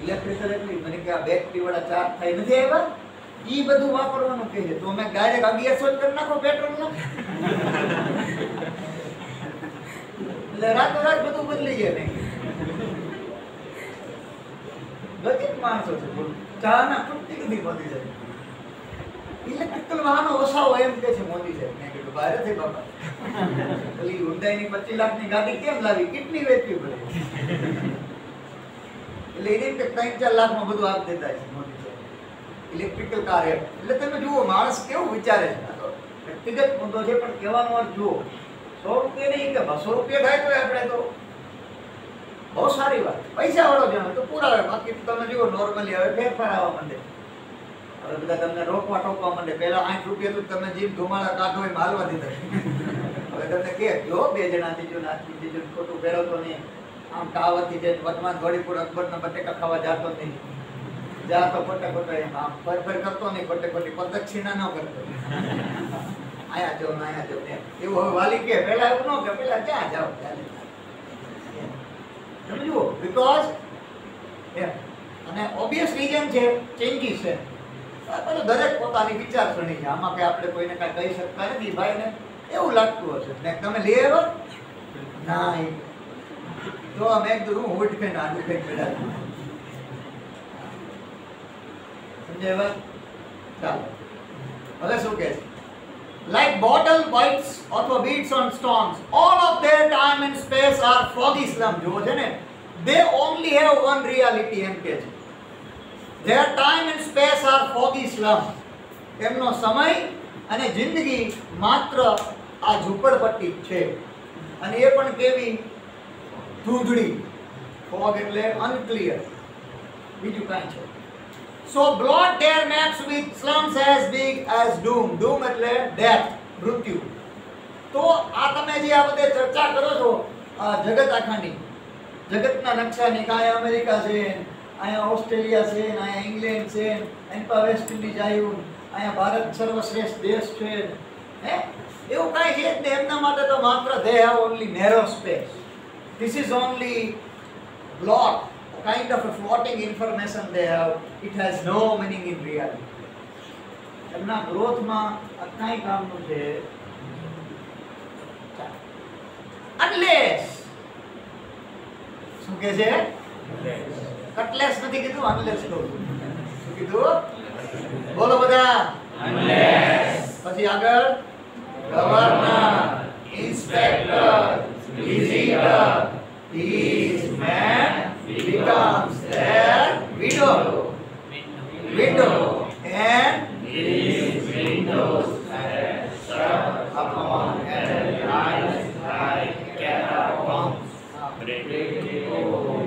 ઇલેક્ટ્રિકલ એટલે મને કે આ બેટરી વાળા ચાર્જ થાય નથી આવ્યા, ઈ બધું વાપરવાનું કહે છે. તો અમે ડાયરેક્ટ 1100 જ કરી નાખો પેટ્રોલનો. એટલે રાતોરાત બધું બદલી જાય. ગજબ માણસો છે. ચાના ફૂટતી નથી મોદી સાહેબ. ઇલેક્ટ્રિકલ વાહનો વસાવો એમ કે છે મોદી સાહેબ. મેં કીધું બહાર થઈ બાપા, પેલી હુન્ડાઈની 25 લાખની ગાડી કેમ લાવી? કેટલી વેચવી પડે? એટલે એને કે 3-4 લાખમાં બધું આપ દેતા છે મોદી સાહેબ. ઇલેક્ટ્રિકલ કાર એમ. એટલે તમે જુઓ માણસ કેવું વિચારે છે. વ્યક્તિગત મુદ્દો છે પણ કહેવાનો અર્થ જુઓ. 100 રૂપિયા નહીં કે 200 રૂપિયા થાય તો આપણે તો બહુ સારી વાત. પૈસા વાળો જ તો પુરાવે. બાકી તમે જુઓ નોર્મલી હવે ફેરફાર આવવા માંડે. હવે બધા તમને રોકવા ટોકવા માંડે. પહેલા 8 રૂપિયા તો તમે જીમ ધુમાડા કાઢો એમ હાલવા દીધા. હવે તમને કે જો 2 જણા ત્રીજો નાચી ત્રીજો ખોટું પહેરવતો નહીં. આમ ટાવરથી જે વટમાં ઘોડીપુર અકબરના બટેકા ખાવા જાતો નહીં. જા તો ખોટા એમ આમ ફર કરતો નહીં. ખોટી પ્રદક્ષિણા ન કરતો. આયા જો ને આયા જો ને એવું હવે વાલી કે પહેલા એવું ન કે પહેલા ક્યાં જાવ ચાલે સમજો બીકોઝ અને ઓબ્વિયસ રીઝન છે ચેન્જીસ છે બધું દરેક પોતાની વિચારસરણી છે આમાં કે આપણે કોઈને કાંઈ કહી શકતા નથી ભાઈને એવું લાગતું હશે ને તમે લઈ આવ્યો ના તો અમે એક દૂર હું ઉઠ ખાઈને આડું ખાઈને બેઠા સમજાય ચાલો હવે શું કહે છે like bottle bites અથવા beats on stones all of their time and space are foggy slum જો છે ને they only have one reality એમ કે છે their time and space are foggy slum એમનો સમય અને જિંદગી માત્ર આ ઝૂંપડપટ્ટી છે અને એ પણ કેવી ધૂંધળી fog એટલે unclear બીજું કાંઈ છે So blot their maps with slums as big as doom. Doom એટલે death, મૃત્યુ. તો આ તમે જે આ બધે ચર્ચા કરો છો જગત આખાની જગતના નકશાની કાંઈ અમેરિકા છે અહીંયા ઓસ્ટ્રેલિયા છે અહીંયા ઇંગ્લેન્ડ છે એની પર વેસ્ટ ઇન્ડિઝ આવ્યું અહીંયા ભારત સર્વશ્રેષ્ઠ દેશ છે હે એવું કાંઈ છે જ નહીં એમના માટે તો માત્ર they have only narrow space. This is only blot. Kind of a floating information they have, it has no meaning in reality. એમના ગ્રોથમાં કાંઈ કામનું છે unless શું કહે છે કટલેસ નથી કીધું unless કહું શું કીધું બોલો બધા unless પછી આગળ governor inspector visitor these men becomes their window and these windows shut upon their lives like catacombs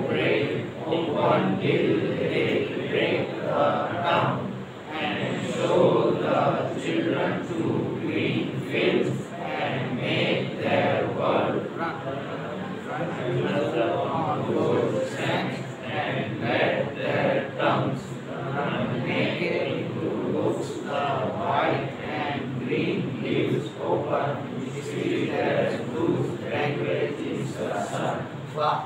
break open till they break the ground and show the children to green fields and make their world run and let their tongues run naked to looks the white and green leaves open, see their blues language is the sun. વાહ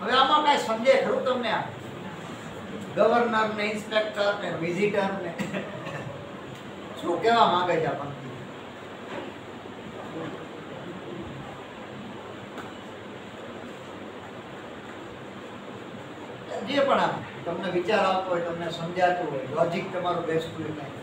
હવે આમાં કાંઈ સમજે ખરું તમને આ governor ને inspector ને વિઝિટર ને શું કહેવા માંગે છે આપણને જે પણ આમ તમને વિચાર આવતો હોય તમને સમજાતું હોય લોજિક તમારું બેસતું હોય કાંઈ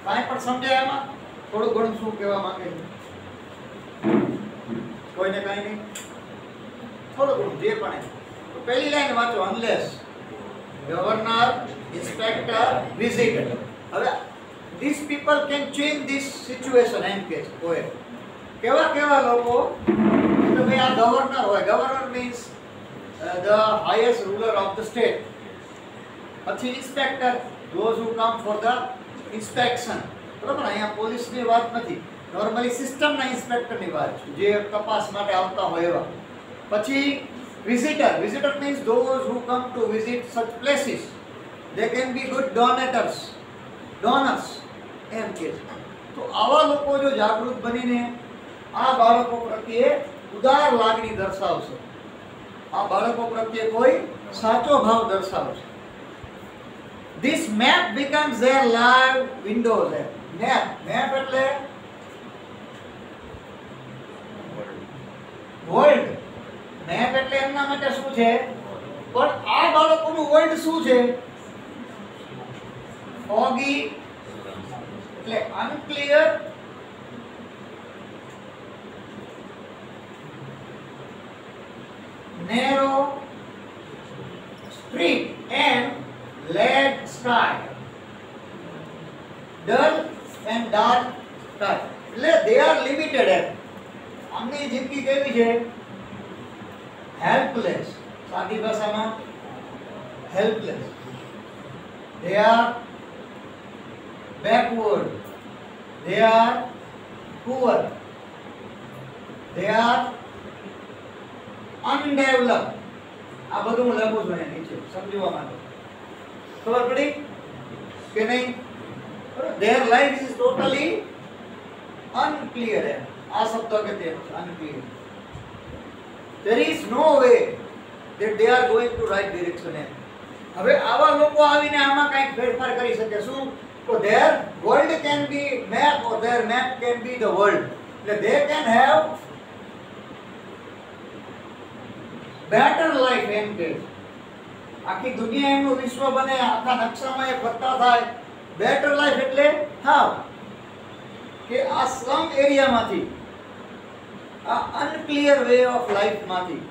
કાંઈ પણ સમજાય એમાં થોડું ઘણું શું કહેવા માંગે છે કોઈને કાંઈ નહીં થોડું ઘણું જે પણ તો પહેલી લાઈન વાંચો અનલેસ ગવર્નર ઇન્સ્પેક્ટર વિઝિટર હવે these people can change this situation એમ કે છે કોઈ કેવા કેવા લોકો એટલે ભાઈ આ ગવર્નર હોય governor means the highest ruler of the state પછી inspector those who come for the inspection બરાબર અહીંયા પોલીસની વાત નથી નોર્મલી સિસ્ટમના ઇન્સ્પેક્ટરની વાત છે જે તપાસ માટે આવતા હોય એવા પછી visitor means those who come to visit such places they can be good donors એમ કે તો આવા લોકો જો જાગૃત બનીને આ બાળકો પ્રત્યે ઉદાર લાગણી દર્શાવશે આ બાળકો પ્રત્યે કોઈ સાચો ભાવ દર્શાવશે This map becomes their live windows. Map એટલે વર્લ્ડ મેપ એટલે એમના માટે શું છે પણ આ બાળકોનું વર્લ્ડ શું છે foggy એટલે unclear narrow street and lead sky dull and dark sky એટલે they are limited આમની જિંદગી કેવી છે? હેલ્પલેસ. સાદી ભાષામાં helpless. They are backward. They are poor. They are undeveloped. આ બધું હું લખું છું અહીંયા નીચે સમજવા માટે. ખબર પડી કે નહીં? Their life is totally unclear. આ શબ્દ કહેते हैं unclear. There is no way that they are going to right direction. હવે આવા લોકો આવીને આમાં કંઈક ફેરફાર કરી શકે શું? તો their world can be map or their map can be the world. એટલે they can have better life એમ કે આખી દુનિયા એમનું વિશ્વ બને, આખા નકશામાં એ ફરતા થાય. બેટર લાઈફ એટલે હાવ કે આ સ્લમ એરિયામાંથી, આ અનક્લિયર વે ઓફ લાઈફમાંથી,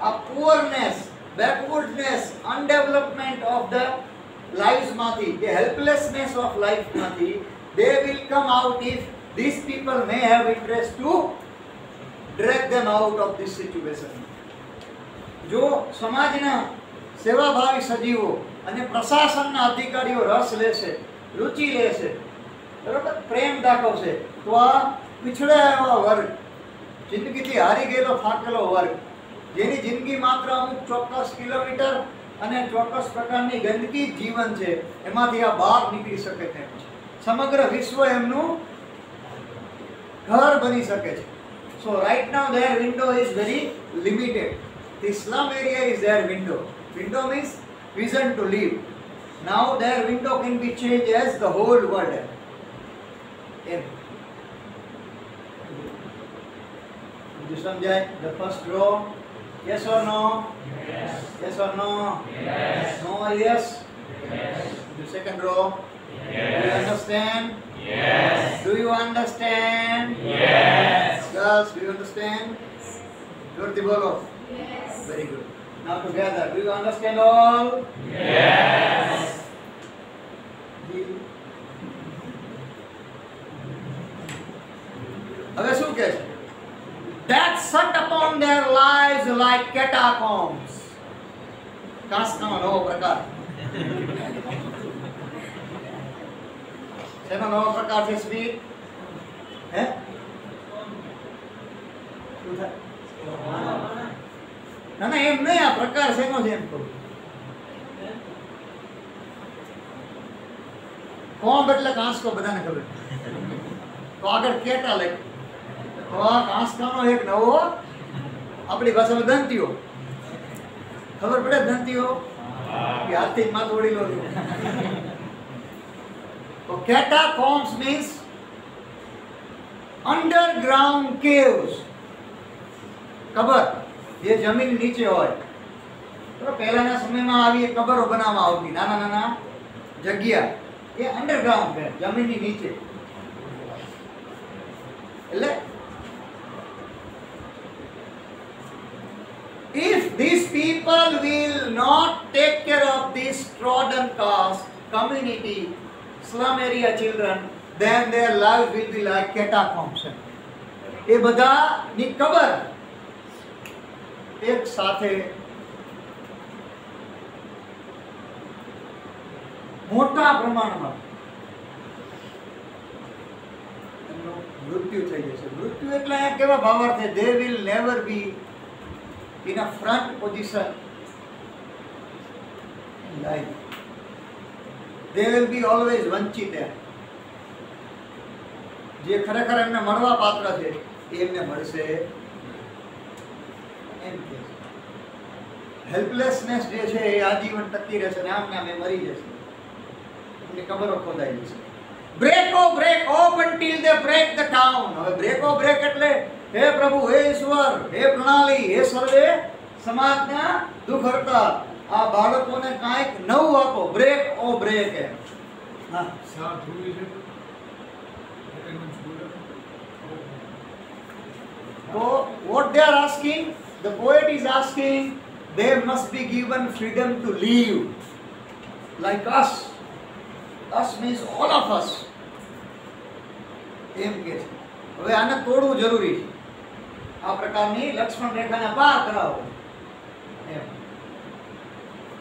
આ પુઅરનેસ, બેકવર્ડનેસ, અનડેવલપમેન્ટ ઓફ ધ લાઈવ્સમાંથી, કે હેલ્પલેસનેસ ઓફ લાઈફમાંથી they will come out if these people may have interest to drag them out of this situation. જો સમાજના સેવાભાવી સજીવો અને પ્રશાસનના અધિકારીઓ રસ લેશે, રુચિ લેશે, બરોબર, પ્રેમ દાખવશે, તો આ પીછડાયા એવા વર્ગ, જિંદગીથી હારી ગયેલો થાકેલો વર્ગ, જેની જિંદગી માત્ર અમુક ચોક્કસ કિલોમીટર અને ચોક્કસ પ્રકારની ગંદકી જીવન છે, એમાંથી આ બહાર નીકળી શકે તેમ છે. સમગ્ર વિશ્વ એમનું ઘર બની શકે છે. સો right now their window is very limited. The slum area is their window. Window means vision to live. Now their window can be changed as the whole world. Did you samjhay the first row? Yes or no? Yes. Yes or no? Yes. No or yes? Yes. The second row? Yes. Do you understand? Yes. Do you understand? Yes. Girls, do you understand? Jyoti bolo. Yes. Very good. Now together, do you understand all? Yes. હવે શું કહે છે? That shut upon their lives like catacombs. કાંસનો નવો પ્રકાર. શેનો નવો પ્રકાર છે સ્પીડ? હે? શું થાય? ના ના એમ નહીં, આ પ્રકાર શેનો છે એમ કહું. કોમ્બ એટલે કાંસકો, બધાને ખબર. તો આગળ કેટા લઈ, તો આ કાંસકાનો એક નવો, આપણી ભાષામાં દંતીઓ. ખબર પડે દંતીઓ કે હાથથી માથું ઓળી લો. તો catacombs means underground caves. કબર જે જમીન નીચે હોય. તો પહેલાના સમયમાં આવી કબરો બનાવવામાં આવતી, નાના નાના જગ્યા, એ અંડરગ્રાઉન્ડ છે, જમીનની નીચે. એટલે if these people will not take care of this trodden caste community, slum area children, then their lives will be like catacombs. એ બધાની કબર એક સાથે મોટા પ્રમાણમાં મૃત્યુ થઈ જશે. મૃત્યુ એટલે અહીંયા કેવા ભાવાર્થ છે? they will never be in a front position in life. They will be always વંચિત. જે ખરેખર એમને મળવા પાત્ર છે એ એમને મળશે એમ કે હેલ્પલેસનેસ જે છે એ આજીવન ટકી રહેશે ને આમ નામે મરી જશે. એમની કબરો ખોદાઈ જશે. Break off until they break the town. હવે બ્રેક એટલે હે પ્રભુ, હે ઈશ્વર, હે પ્રણાલી, હે સર્વે સમાજના દુઃખ હરતા આ બાળકોને કાંઈક નવું આપો. બ્રેક હે. હા so what they are asking, the poet is asking, they must be given freedom to live like us. Us means all of us. એમ કે હવે આને તોડવું જરૂરી છે. આ પ્રકારની લક્ષ્મણ રેખાને પાર કરાવો એમ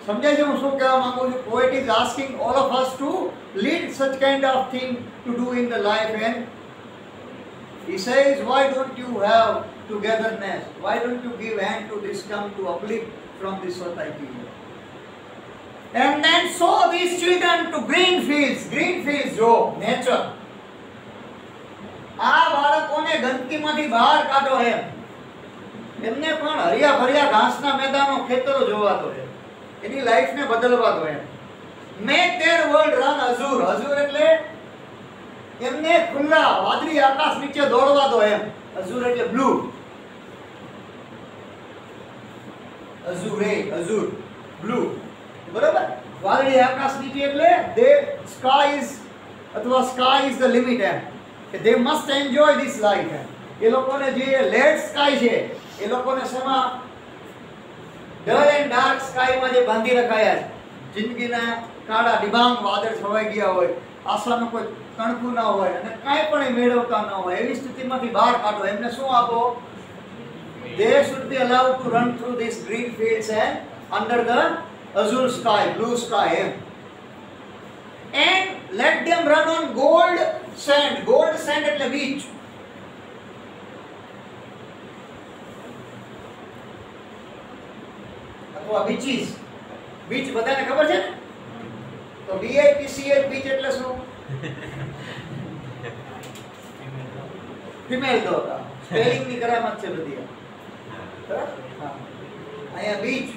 સમજાય છે હું શું કહેવા માંગુ છું poet is asking all of us to lead સચ kind of thing to do in the life and he says why don't you have togetherness why don't you give hand to this come to uplift from this society and then show these children to green fields જો nature આ બાળકોને ગંદકીમાંથી બહાર કાઢો એમને પણ હરિયા ભર્યા ઘાસના મેદાનો ખેતરો જોવા દો એની લાઈફને બદલવા દો મેક ધેર વર્લ્ડ રન અઝુર એટલે એમને ખુલ્લા વાદળી આકાશ નીચે દોડવા દો અઝુર એટલે બ્લુ અઝુર બ્લુ બરાબર વાદળી આકાશ નીચે એટલે the sky is the limit they must enjoy this life એ લોકોને જે લેડ સ્કાય છે એ લોકોને શેમાં ડલ એન્ડ ડાર્ક સ્કાયમાં જે બાંધી રખાયા છે જિંદગીના કાળા ડિબાંગ વાદળ છવાઈ ગયા હોય આશાનું કોઈ કણકું ના હોય અને કાંઈ પણ મેળવતા ન હોય એવી સ્થિતિમાંથી બહાર કાઢો એમને શું આપો they should be allowed to run through these green fields and under the azure sky blue sky and let them run on gold sand એટલે beach અથવા beaches beach બધાને ખબર છે તો BITCH beach એટલે શું ફિમેલ દોતા સ્પેલિંગ ની કરામત છે બધી હા અહીંયા beach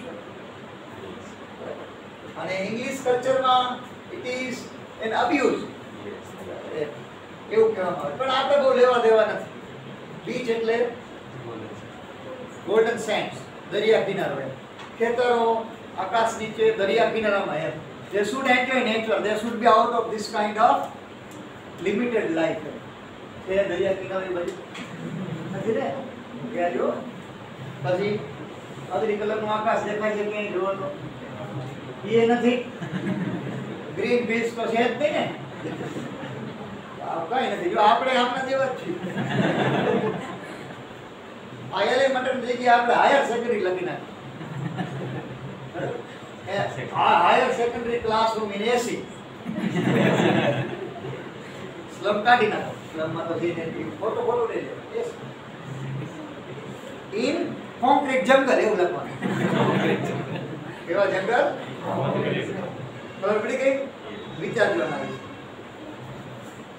અને ઇંગ્લિશ કલ્ચરમાં it is an abuse એવું કહેવામાં આવે પણ આપણે બહુ લેવા દેવા નથી બીચ એટલે ગોલ્ડન સેન્ડ્સ દરિયા કિનારો ખેતરો આકાશ નીચે દરિયા કિનારામાં they should enjoy nature they should be out of this kind of limited life એ દરિયા કિનારે બાજુ નથી રે ગયા જો પછી વાદળી કલરનું આકાશ દેખાય છે ક્યાંય જોવો તો એ નથી ગ્રીન બીચ તો છે જ નહીં ને કઈ નથી જો આપણે આપણા જેવા જ છીએ આ એલિમેન્ટરી જગ્યાએ આપણે હાયર સેકન્ડરી લખી નાખી higher secondary classroom in AC slum કાઢી નાખો સ્લમમાં તો જઈને ફોટો લઈ લો ઇન કોન્ક્રીટ જંગલ એવું લખવાનું કેવા જંગલ ખબર પડી ગઈ વિચાર બનાવી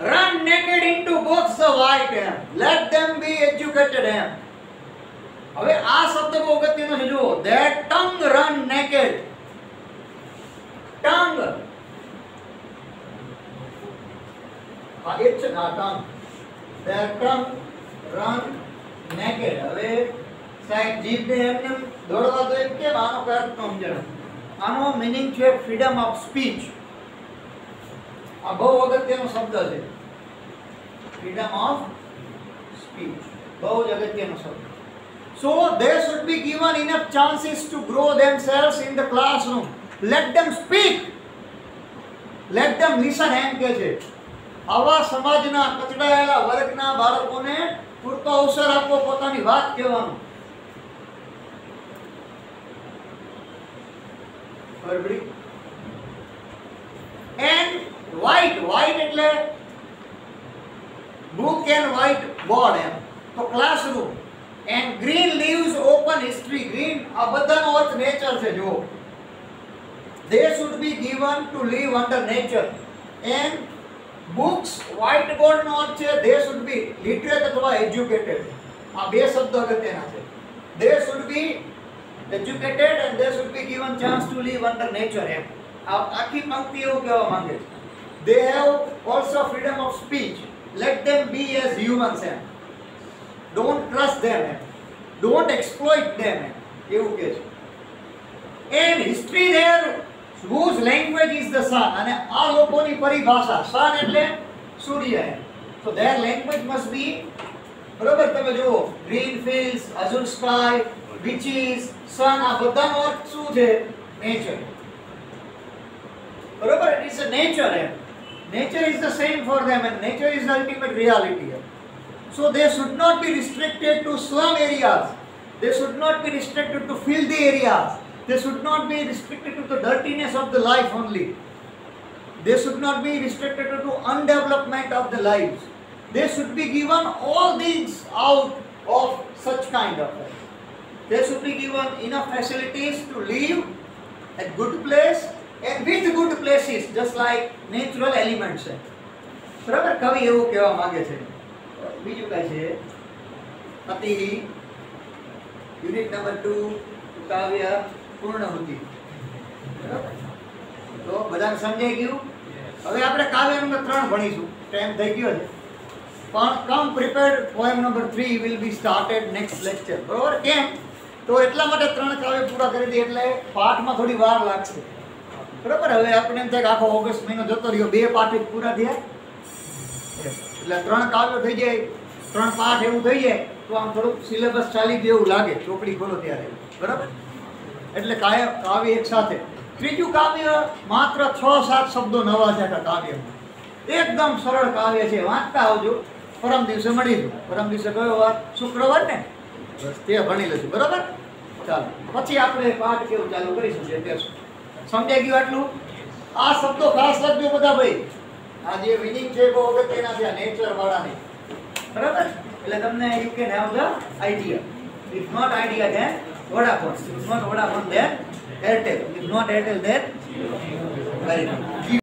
run naked into both the white let them be educated હવે આ શબ્દ બહુ અગત્યનો છે જુઓ that tongue run naked tongue it's not tongue that tongue run naked હવે સાહેબ જીભને એમને દોડવા દો એમ કેમ આનો અર્થ ન સમજણ આનો મીનિંગ છે ફ્રીડમ ઓફ સ્પીચ આ બહુ અગત્યનો શબ્દ છે ફ્રીડમ ઓફ સ્પીચ બહુ જ અગત્યનો શબ્દ so they should be given enough chances to grow themselves in the classroom let them speak let them listen એમ કે છે આવા સમાજના કચડાયેલા વર્ગના બાળકોને પૂરતો અવસર આપવો પોતાની વાત કહેવાનું બરાબર and white એટલે book and white board તો classroom and green leaves open history green આ બધાનો અર્થ નેચર છે જો they should be given to live under nature and books white board નો અર્થ છે they should be literate અથવા educated આ બે શબ્દ અગત્યના છે they should be educated and they should be given chance to live under nature આ આખી પંક્તિ એવું કહેવા માંગે છે they have also freedom of speech let them be as humans don't trust them don't exploit them એવું કહે છે and history there whose language is the sun અને આ લોકોની પરિભાષા sun એટલે સૂર્ય so their language must be બરોબર તમે જુઓ green fields azure sky beaches sun આ બધાનો અર્થ શું છે nature બરોબર it is a nature nature is the same for them and nature is the ultimate reality So they should not be restricted to slum areas. They should not be restricted to filthy areas. They should not be restricted to the dirtiness of the life only. They should not be restricted to undevelopment of the lives. They should be given all things out of such kind of life. They should be given enough facilities to live a good place and with good places, just like natural elements. બરાબર, કવિ એવું કહેવા માંગે છે. બીજું કઈ છે? અતિ યુનિટ નંબર 2 કાવ્ય પૂર્ણાહુતિ. બરાબર, તો બધાને સમજાઈ ગયું? હવે આપણે કાવ્ય નંબર 3 ભણીશું. ટાઈમ થઈ ગયો છે. પણ come prepared poem number 3 will be started next lecture. બરોબર? કેમ? તો એટલા માટે 3 કાવ્ય પૂરા કરી દઈએ એટલે પાઠમાં થોડી વાર લાગશે. બરાબર, હવે આપણે એમ થાય કે આખો ઓગસ્ટ મહિનો જતો રહ્યો, 2 પાઠ પૂરા થયા એટલે 3 કાવ્યો થઈ જાય, 3 પાઠ એવું થઈ જાય તો આમ થોડુંક સિલેબસ ચાલી ગયું એવું લાગે ચોપડી ખોલો ત્યારે. બરાબર, એટલે કાવ્ય એક સાથે. ત્રીજું કાવ્ય માત્ર 6-7 શબ્દો નવા છે કાવ્યમાં. એકદમ સરળ કાવ્ય છે, વાંચતા આવજો. પરમ દિવસે મળીશું. પરમ દિવસે કયો વાર? શુક્રવાર ને? બસ તે ભણી લઈશું. બરાબર, ચાલો પછી આપણે પાઠ કેવું ચાલુ કરીશું જે કહેશું. સમજાઈ ગયું આટલું? આ શબ્દો ખાસ લખજો બધા ભાઈ. આ જે વિનિંગ છે બહુ અગત્યના છે, નેચર વાળાની. બરાબર, એટલે તમને you can have the idea. If not Idea then Vodafone. If not Vodafone then Airtel. If not Airtel then very good.